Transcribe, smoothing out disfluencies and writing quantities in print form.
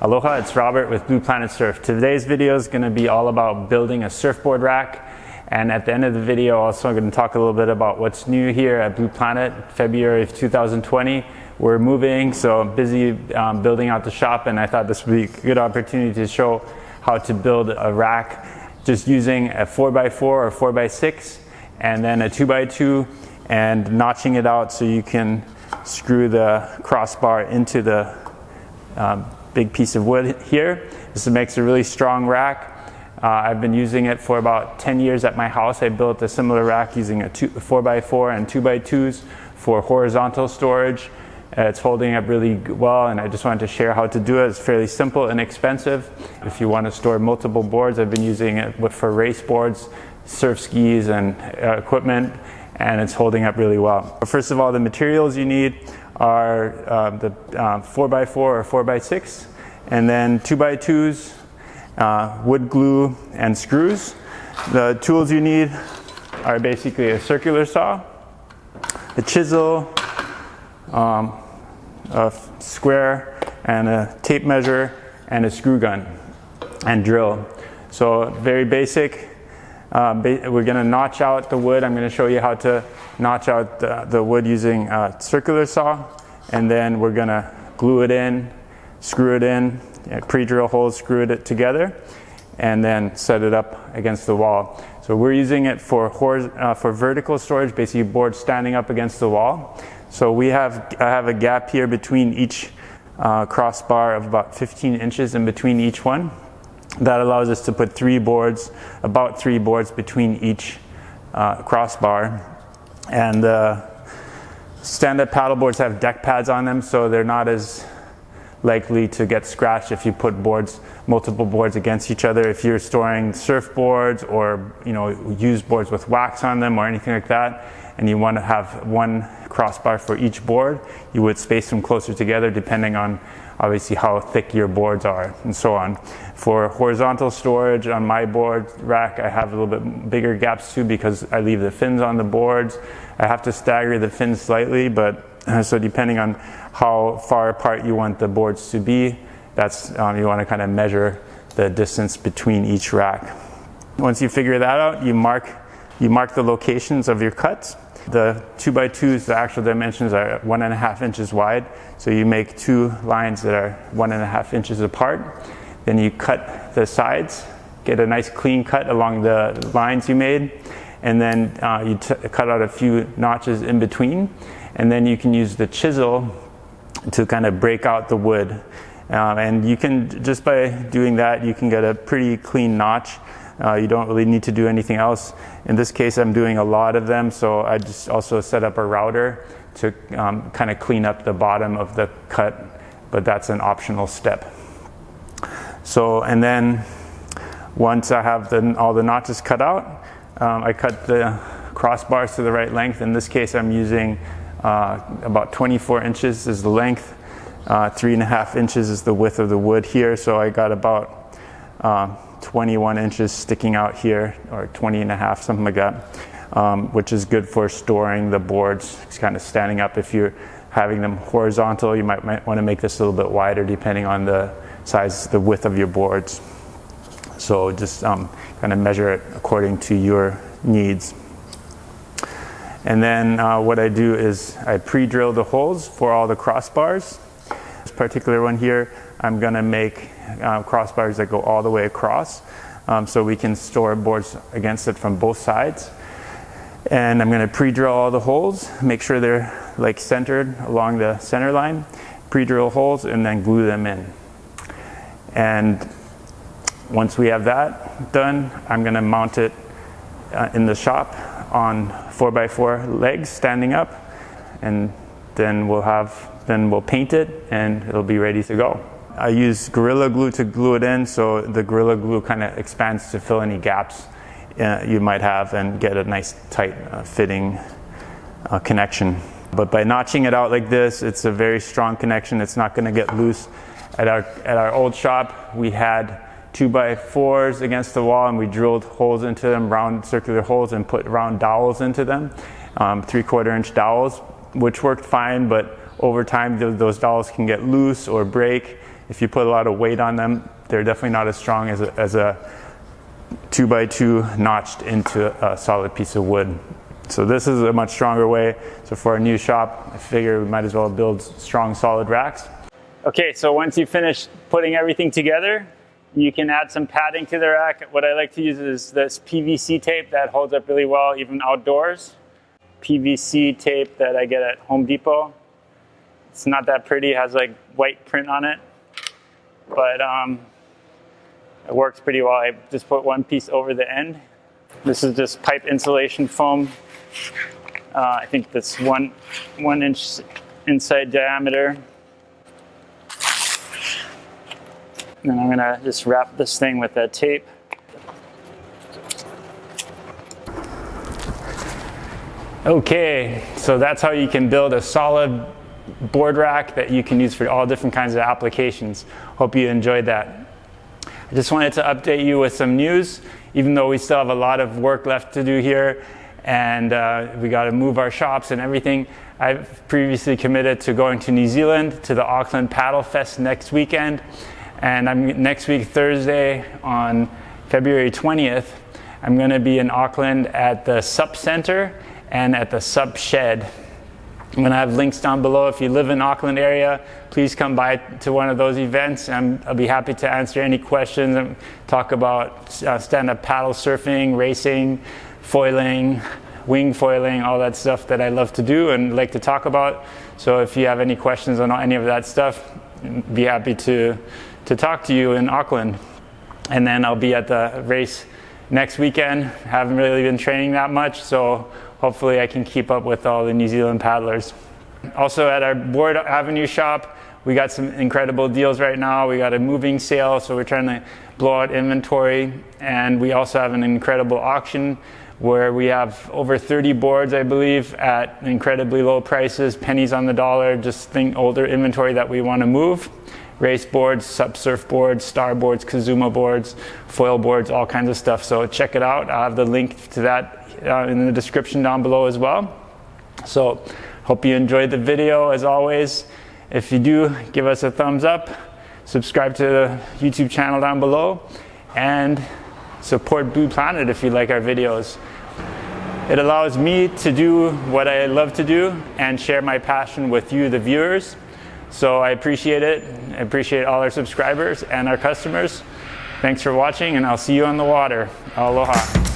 Aloha, it's Robert with Blue Planet Surf. Today's video is going to be all about building a surfboard rack, and at the end of the video also I'm going to talk a little bit about what's new here at Blue Planet. February of 2020 we're moving, so I'm busy building out the shop, and I thought this would be a good opportunity to show how to build a rack just using a 4x4 or 4x6 and then a 2x2 and notching it out so you can screw the crossbar into the big piece of wood here. This makes a really strong rack. I've been using it for about 10 years at my house. I built a similar rack using a 4x4 and 2x2s for horizontal storage. It's holding up really well, and I just wanted to share how to do it. It's fairly simple, inexpensive. If you want to store multiple boards, I've been using it for race boards, surf skis, and equipment, and it's holding up really well. First of all, the materials you need are the 4x4 or 4x6, and then 2x2s, wood glue, and screws. The tools you need are basically a circular saw, a chisel, a square, and a tape measure, and a screw gun and drill. So very basic. We're going to notch out the wood. I'm going to show you how to notch out the wood using a circular saw, and then we're going to glue it in, screw it in, pre-drill holes, screw it together, and then set it up against the wall. So we're using it for vertical storage, basically board standing up against the wall. So I have a gap here between each crossbar of about 15 inches in between each one. That allows us to put about three boards between each crossbar. And stand-up paddle boards have deck pads on them, so they're not as likely to get scratched if you put multiple boards against each other. If you're storing surfboards or used boards with wax on them or anything like that, and you want to have one crossbar for each board, you would space them closer together depending on obviously how thick your boards are and so on. For horizontal storage on my board rack, I have a little bit bigger gaps too because I leave the fins on the boards. I have to stagger the fins slightly, but so depending on how far apart you want the boards to be, that's you want to kind of measure the distance between each rack. Once you figure that out, you mark the locations of your cuts. The 2x2s, the actual dimensions are 1.5 inches wide, so you make two lines that are 1.5 inches apart. Then you cut the sides, get a nice clean cut along the lines you made, and then you cut out a few notches in between, and then you can use the chisel to kind of break out the wood. And you can, just by doing that, you can get a pretty clean notch. You don't really need to do anything else. In this case, I'm doing a lot of them, so I just also set up a router to kind of clean up the bottom of the cut, but that's an optional step. So, and then once I have all the notches cut out, I cut the crossbars to the right length. In this case, I'm using about 24 inches is the length, 3.5 inches is the width of the wood here, so I got about 21 inches sticking out here, or 20.5, something like that, which is good for storing the boards. It's kind of standing up. If you're having them horizontal, you might want to make this a little bit wider depending on the size, the width of your boards. So just kind of measure it according to your needs. And then what I do is I pre-drill the holes for all the crossbars. This particular one here, I'm going to make crossbars that go all the way across, so we can store boards against it from both sides. And I'm going to pre-drill all the holes, make sure they're like centered along the center line, pre-drill holes, and then glue them in. And once we have that done, I'm going to mount it in the shop on 4x4 legs standing up, and then we'll paint it and it'll be ready to go. I use Gorilla Glue to glue it in, so the Gorilla Glue kind of expands to fill any gaps you might have and get a nice tight fitting connection. But by notching it out like this, it's a very strong connection. It's not going to get loose. At our old shop, we had 2x4s against the wall, and we drilled holes into them, round circular holes, and put round dowels into them, 3/4 inch dowels, which worked fine, but over time those dowels can get loose or break, if you put a lot of weight on them, they're definitely not as strong as a 2x2 notched into a solid piece of wood. So this is a much stronger way. So for a new shop, I figure we might as well build strong, solid racks. Okay, so once you finish putting everything together, you can add some padding to the rack. What I like to use is this PVC tape that holds up really well, even outdoors. PVC tape that I get at Home Depot. It's not that pretty, it has like white print on it, but it works pretty well. I just put one piece over the end. This is just pipe insulation foam. I think that's one inch inside diameter. And then I'm gonna just wrap this thing with that tape. Okay, so that's how you can build a solid board rack that you can use for all different kinds of applications. Hope you enjoyed that. I just wanted to update you with some news, even though we still have a lot of work left to do here, and we got to move our shops and everything. I've previously committed to going to New Zealand to the Auckland Paddle Fest next weekend, and next week, Thursday, on February 20th, I'm going to be in Auckland at the SUP Center and at the SUP Shed. I'm going to have links down below. If you live in the Auckland area, please come by to one of those events. I'll be happy to answer any questions and talk about stand-up paddle surfing, racing, foiling, wing foiling, all that stuff that I love to do and like to talk about. So if you have any questions on any of that stuff, be happy to talk to you in Auckland. And then I'll be at the race next weekend. Haven't really been training that much, so hopefully I can keep up with all the New Zealand paddlers. Also at our Board Avenue shop, we got some incredible deals right now. We got a moving sale, so we're trying to blow out inventory. And we also have an incredible auction where we have over 30 boards, I believe, at incredibly low prices, pennies on the dollar, just older inventory that we want to move. Race boards, SUP surfboards, star boards, Kazuma boards, foil boards, all kinds of stuff. So check it out. I'll have the link to that in the description down below as well. So hope you enjoyed the video as always. If you do, give us a thumbs up, subscribe to the YouTube channel down below, and support Blue Planet if you like our videos. It allows me to do what I love to do and share my passion with you, the viewers. So I appreciate it. I appreciate all our subscribers and our customers. Thanks for watching, and I'll see you on the water. Aloha.